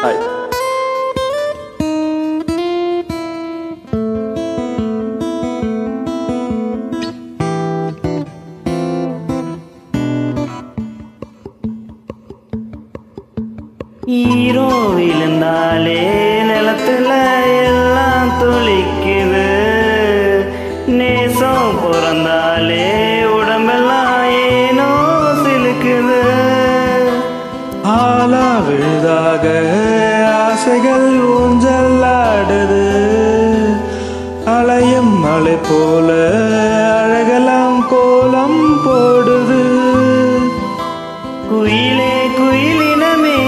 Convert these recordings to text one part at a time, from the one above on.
Hi. ஈரோ விழுந்தாலே நிலத்துல எல்லாம் துளிக்குது, நேசம் பிறந்தாலே உடம்பெல்லாம் ஏனோ சிலுக்குது. ஆலா விழுதாக ஆசைகள் ஊஞ்சலாடுது, அலையும் மலை போல அழகெல்லாம் கோலம் போடுது. குயிலே குயிலினமே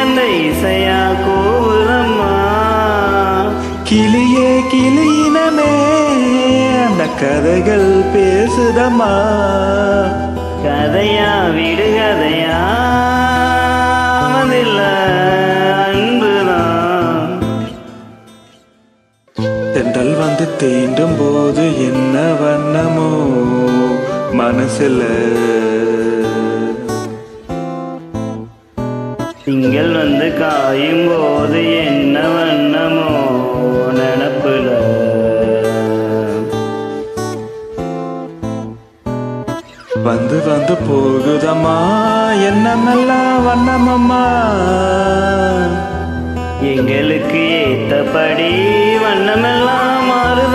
அந்த இசையா கூவுதம்மா, கிளியே கிளியினமே அந்த கதைகள் பேசுதம்மா. கதையா விடுகதையா மதில்ல அன்புதான். தென்றல் வந்து தீண்டும் போது என்ன வண்ணமோ மனசுல, திங்கள் வந்து காயும் போது என்ன வண்ணமோ நினப்புல. வந்து வந்து போகுதம்மா என்னமெல்லாம் வண்ணமம்மா. எங்களுக்கு ஏத்தபடி வண்ணமெல்லாம் மாறு